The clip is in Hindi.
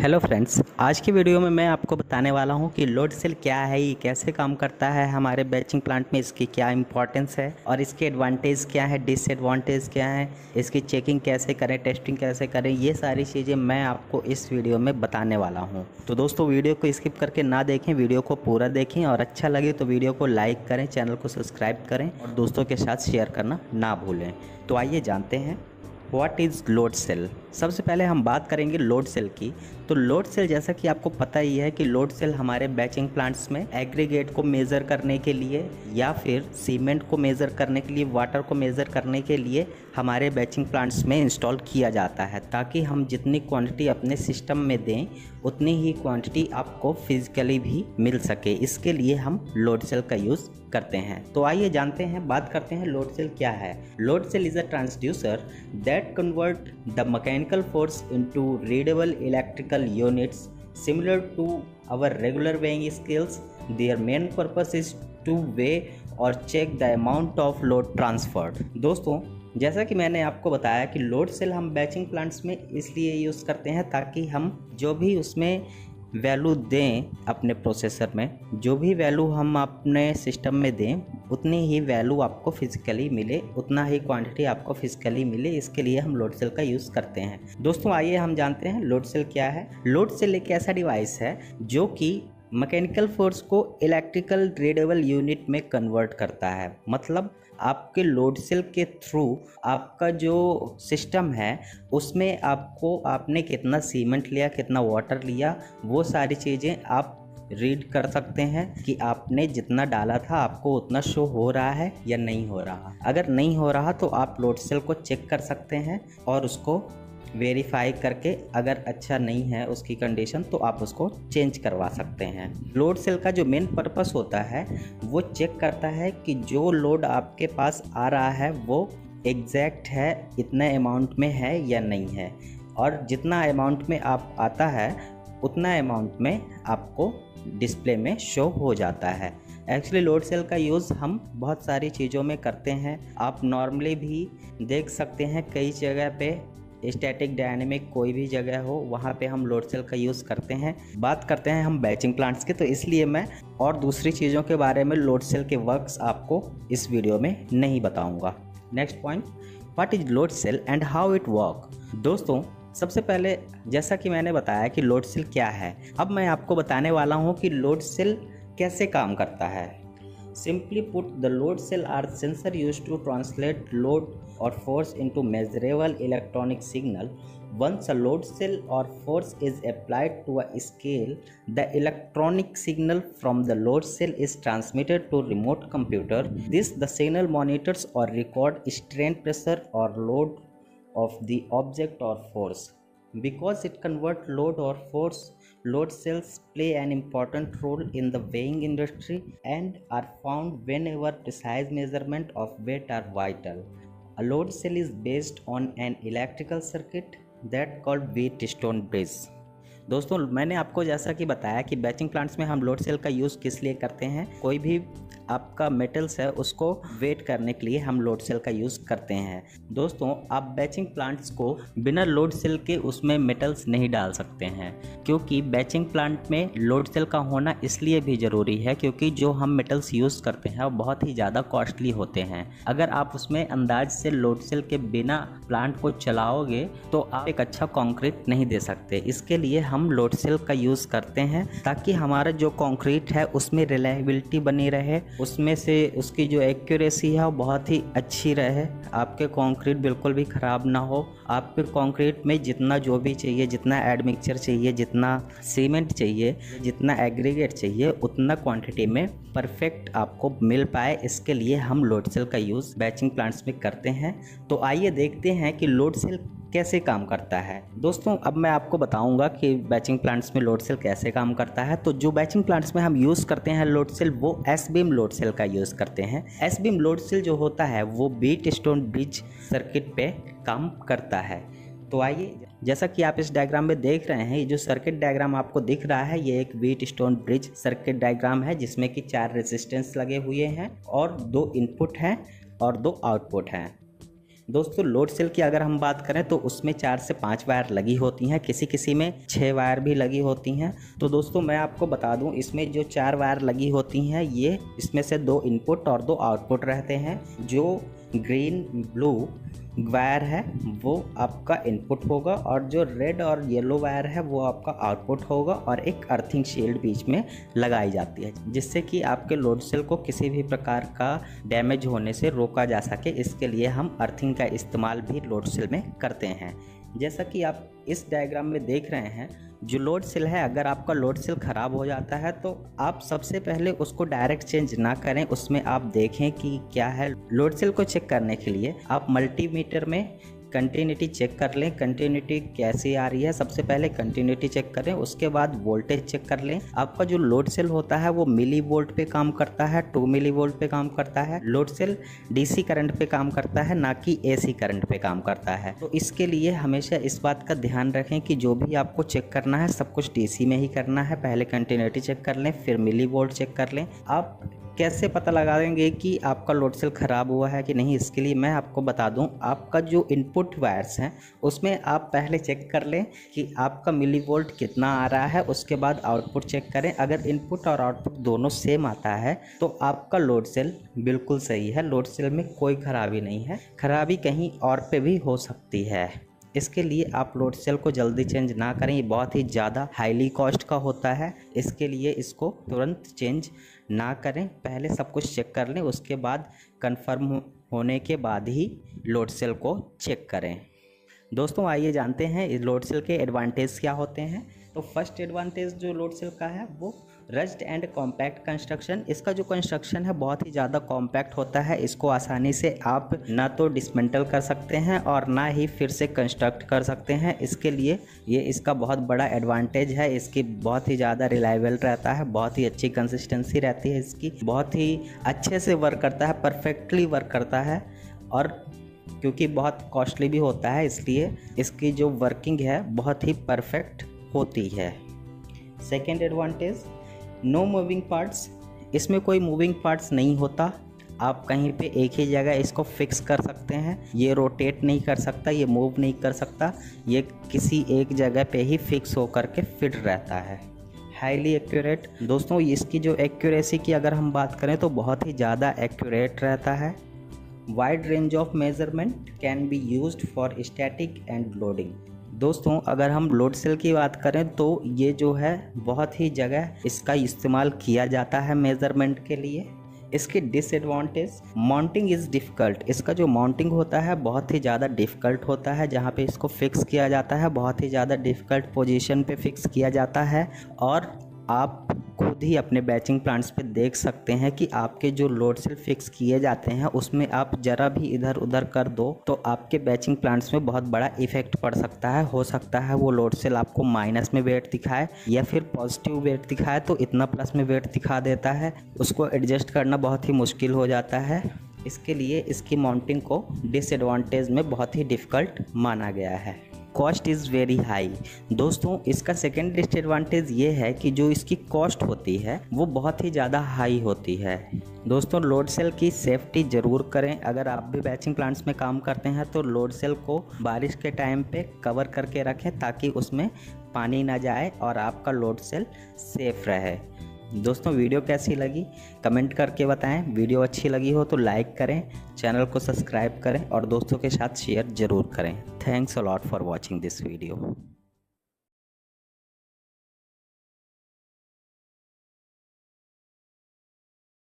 हेलो फ्रेंड्स, आज की वीडियो में मैं आपको बताने वाला हूं कि लोड सेल क्या है, ये कैसे काम करता है हमारे बैचिंग प्लांट में, इसकी क्या इंपॉर्टेंस है और इसके एडवांटेज क्या है, डिसएडवांटेज क्या है, इसकी चेकिंग कैसे करें, टेस्टिंग कैसे करें, ये सारी चीज़ें मैं आपको इस वीडियो में बताने वाला हूँ। तो दोस्तों वीडियो को स्किप करके ना देखें, वीडियो को पूरा देखें और अच्छा लगे तो वीडियो को लाइक करें, चैनल को सब्सक्राइब करें और दोस्तों के साथ शेयर करना ना भूलें। तो आइए जानते हैं व्हाट इज़ लोड सेल। सबसे पहले हम बात करेंगे लोड सेल की। तो लोड सेल, जैसा कि आपको पता ही है कि लोड सेल हमारे बैचिंग प्लांट्स में एग्रीगेट को मेज़र करने के लिए या फिर सीमेंट को मेज़र करने के लिए, वाटर को मेज़र करने के लिए हमारे बैचिंग प्लांट्स में इंस्टॉल किया जाता है, ताकि हम जितनी क्वांटिटी अपने सिस्टम में दें उतनी ही क्वांटिटी आपको फिजिकली भी मिल सके। इसके लिए हम लोड सेल का यूज़ करते हैं। तो आइए जानते हैं, बात करते हैं लोड सेल क्या है। Load cell is a transducer that convert the mechanical force into readable electrical units similar to our regular weighing scales. Their main purpose is to weigh or check the amount of load transferred. दोस्तों, जैसा कि मैंने आपको बताया कि लोड सेल हम बैचिंग प्लांट्स में इसलिए यूज़ करते हैं ताकि हम जो भी उसमें वैल्यू दें अपने प्रोसेसर में, जो भी वैल्यू हम अपने सिस्टम में दें उतनी ही वैल्यू आपको फिजिकली मिले, उतना ही क्वांटिटी आपको फिजिकली मिले। इसके लिए हम लोड सेल का यूज़ करते हैं। दोस्तों आइए हम जानते हैं लोड सेल क्या है। लोड सेल एक ऐसा डिवाइस है जो कि मैकेनिकल फोर्स को इलेक्ट्रिकल रीडेबल यूनिट में कन्वर्ट करता है। मतलब आपके लोड सेल के थ्रू आपका जो सिस्टम है उसमें आपने कितना सीमेंट लिया, कितना वाटर लिया, वो सारी चीज़ें आप रीड कर सकते हैं कि आपने जितना डाला था आपको उतना शो हो रहा है या नहीं हो रहा। अगर नहीं हो रहा तो आप लोड सेल को चेक कर सकते हैं और उसको वेरीफाई करके अगर अच्छा नहीं है उसकी कंडीशन तो आप उसको चेंज करवा सकते हैं। लोड सेल का जो मेन पर्पस होता है वो चेक करता है कि जो लोड आपके पास आ रहा है वो एग्जैक्ट है, इतने अमाउंट में है या नहीं है, और जितना अमाउंट में आप आता है उतना अमाउंट में आपको डिस्प्ले में शो हो जाता है। एक्चुअली लोड सेल का यूज़ हम बहुत सारी चीज़ों में करते हैं। आप नॉर्मली भी देख सकते हैं कई जगह पे, स्टैटिक डायनेमिक कोई भी जगह हो वहाँ पे हम लोड सेल का यूज़ करते हैं। बात करते हैं हम बैचिंग प्लांट्स की, तो इसलिए मैं और दूसरी चीज़ों के बारे में लोड सेल के वर्क्स आपको इस वीडियो में नहीं बताऊंगा। Next point, what is load cell and how it work. दोस्तों सबसे पहले जैसा कि मैंने बताया कि लोड सेल क्या है, अब मैं आपको बताने वाला हूँ कि लोड सेल कैसे काम करता है। Simply put, the load cell are sensor used to translate load or force into measurable electronic signal. Once a load cell or force is applied to a scale, the electronic signal from the load cell is transmitted to remote computer. The signal monitors or record strain, pressure or load of the object or force. Because it converts load or force, load cells play an important role in the weighing industry and are found whenever precise measurement of weight are vital. A load cell is based on an electrical circuit that called Wheatstone bridge. दोस्तों मैंने आपको जैसा कि बताया कि बैचिंग प्लांट्स में हम लोड सेल का यूज़ किस लिए करते हैं, कोई भी आपका मेटल्स है उसको वेट करने के लिए हम लोड सेल का यूज़ करते हैं। दोस्तों आप बैचिंग प्लांट्स को बिना लोड सेल के उसमें मेटल्स नहीं डाल सकते हैं, क्योंकि बैचिंग प्लांट में लोड सेल का होना इसलिए भी ज़रूरी है क्योंकि जो हम मेटल्स यूज़ करते हैं वो बहुत ही ज़्यादा कॉस्टली होते हैं। अगर आप उसमें अंदाज से लोड सेल के बिना प्लांट को चलाओगे तो आप एक अच्छा कंक्रीट नहीं दे सकते। इसके लिए हम लोड सेल का यूज़ करते हैं ताकि हमारा जो कंक्रीट है उसमें रिलायबिलिटी बनी रहे, उसमें से उसकी जो एक्यूरेसी है वो बहुत ही अच्छी रहे, आपके कंक्रीट बिल्कुल भी ख़राब ना हो। आपके कंक्रीट में जितना जो भी चाहिए, जितना एडमिक्सचर चाहिए, जितना सीमेंट चाहिए, जितना एग्रीगेट चाहिए, उतना क्वांटिटी में परफेक्ट आपको मिल पाए, इसके लिए हम लोड सेल का यूज़ बैचिंग प्लांट्स में करते हैं। तो आइए देखते हैं कि लोड सेल कैसे काम करता है। दोस्तों अब मैं आपको बताऊंगा कि बैचिंग प्लांट्स में लोड सेल कैसे काम करता है। तो जो बैचिंग प्लांट्स में हम यूज़ करते हैं लोड सेल, वो एस बीम लोड सेल का यूज़ करते हैं। एस बीम लोड सेल जो होता है वो व्हीटस्टोन ब्रिज सर्किट पे काम करता है। तो आइए, जैसा कि आप इस डायग्राम में देख रहे हैं, ये जो सर्किट डायग्राम आपको दिख रहा है ये एक व्हीटस्टोन ब्रिज सर्किट डायग्राम है, जिसमें कि 4 रेजिस्टेंस लगे हुए हैं और 2 इनपुट हैं और 2 आउटपुट हैं। दोस्तों लोड सेल की अगर हम बात करें तो उसमें 4 से 5 वायर लगी होती हैं, किसी किसी में 6 वायर भी लगी होती हैं। तो दोस्तों मैं आपको बता दूं, इसमें जो 4 वायर लगी होती हैं ये इसमें से 2 इनपुट और 2 आउटपुट रहते हैं। जो ग्रीन ब्लू वायर है वो आपका इनपुट होगा और जो रेड और येलो वायर है वो आपका आउटपुट होगा, और एक अर्थिंग शील्ड बीच में लगाई जाती है जिससे कि आपके लोड सेल को किसी भी प्रकार का डैमेज होने से रोका जा सके। इसके लिए हम अर्थिंग का इस्तेमाल भी लोड सेल में करते हैं। जैसा कि आप इस डायग्राम में देख रहे हैं, जो लोड सेल है, अगर आपका लोड सेल ख़राब हो जाता है तो आप सबसे पहले उसको डायरेक्ट चेंज ना करें, उसमें आप देखें कि क्या है। लोड सेल को चेक करने के लिए आप मल्टीमीटर में कंटिन्यूटी चेक कर लें, कंटिन्यूटी कैसी आ रही है। सबसे पहले कंटिन्यूटी चेक करें, उसके बाद वोल्टेज चेक कर लें। आपका जो लोड सेल होता है वो मिली वोल्ट पे काम करता है, 2 मिली वोल्ट पे काम करता है। लोड सेल डीसी करंट पे काम करता है, ना कि एसी करंट पे काम करता है। तो इसके लिए हमेशा इस बात का ध्यान रखें कि जो भी आपको चेक करना है सब कुछ डीसी में ही करना है। पहले कंटिन्यूटी चेक कर लें, फिर मिली वोल्ट चेक कर लें। आप कैसे पता लगाएंगे कि आपका लोड सेल ख़राब हुआ है कि नहीं, इसके लिए मैं आपको बता दूं, आपका जो इनपुट वायर्स हैं उसमें आप पहले चेक कर लें कि आपका मिली वोल्ट कितना आ रहा है। उसके बाद आउटपुट चेक करें, अगर इनपुट और आउटपुट दोनों सेम आता है तो आपका लोड सेल बिल्कुल सही है। लोड सेल में कोई ख़राबी नहीं है, खराबी कहीं और पे भी हो सकती है। इसके लिए आप लोड सेल को जल्दी चेंज ना करें, ये बहुत ही ज़्यादा हाईली कॉस्ट का होता है। इसके लिए इसको तुरंत चेंज ना करें, पहले सब कुछ चेक कर लें, उसके बाद कंफर्म होने के बाद ही लोड सेल को चेक करें। दोस्तों आइए जानते हैं इस लोड सेल के एडवांटेज क्या होते हैं। तो फर्स्ट एडवांटेज जो लोड सेल का है वो रस्ट एंड कॉम्पैक्ट कंस्ट्रक्शन। इसका जो कंस्ट्रक्शन है बहुत ही ज़्यादा कॉम्पैक्ट होता है। इसको आसानी से आप ना तो डिसमेंटल कर सकते हैं और ना ही फिर से कंस्ट्रक्ट कर सकते हैं। इसके लिए ये इसका बहुत बड़ा एडवांटेज है। इसकी बहुत ही ज़्यादा रिलायबल रहता है, बहुत ही अच्छी कंसिस्टेंसी रहती है इसकी, बहुत ही अच्छे से वर्क करता है, परफेक्टली वर्क करता है। और क्योंकि बहुत कॉस्टली भी होता है इसलिए इसकी जो वर्किंग है बहुत ही परफेक्ट होती है। Second advantage, no moving parts. इसमें कोई मूविंग पार्ट्स नहीं होता, आप कहीं पे एक ही जगह इसको फिक्स कर सकते हैं। ये रोटेट नहीं कर सकता, ये मूव नहीं कर सकता, ये किसी एक जगह पे ही फिक्स होकर के फिट रहता है। Highly accurate. दोस्तों इसकी जो एक्यूरेसी की अगर हम बात करें तो बहुत ही ज़्यादा एक्यूरेट रहता है। Wide range of measurement can be used for static and loading. दोस्तों अगर हम लोड सेल की बात करें तो ये जो है बहुत ही जगह इसका इस्तेमाल किया जाता है मेज़रमेंट के लिए। इसकी डिसएडवांटेज, माउंटिंग इज़ डिफ़िकल्ट। इसका जो माउंटिंग होता है बहुत ही ज़्यादा डिफ़िकल्ट होता है। जहाँ पे इसको फिक्स किया जाता है बहुत ही ज़्यादा डिफ़िकल्ट पोजीशन पे फिक्स किया जाता है। और आप खुद ही अपने बैचिंग प्लांट्स पे देख सकते हैं कि आपके जो लोड सेल फिक्स किए जाते हैं उसमें आप ज़रा भी इधर उधर कर दो तो आपके बैचिंग प्लांट्स में बहुत बड़ा इफेक्ट पड़ सकता है। हो सकता है वो लोड सेल आपको माइनस में वेट दिखाए या फिर पॉजिटिव वेट दिखाए, तो इतना प्लस में वेट दिखा देता है, उसको एडजस्ट करना बहुत ही मुश्किल हो जाता है। इसके लिए इसकी माउंटिंग को डिसएडवांटेज में बहुत ही डिफ़िकल्ट माना गया है। Cost is very high. दोस्तों इसका सेकेंड डिसएडवांटेज ये है कि जो इसकी कॉस्ट होती है वो बहुत ही ज़्यादा हाई होती है। दोस्तों लोड सेल की सेफ्टी ज़रूर करें। अगर आप भी बैचिंग प्लांट्स में काम करते हैं तो लोड सेल को बारिश के टाइम पे कवर करके रखें ताकि उसमें पानी ना जाए और आपका लोड सेल सेफ रहे। दोस्तों वीडियो कैसी लगी कमेंट करके बताएं। वीडियो अच्छी लगी हो तो लाइक करें, चैनल को सब्सक्राइब करें और दोस्तों के साथ शेयर ज़रूर करें। Thanks a lot for watching this video.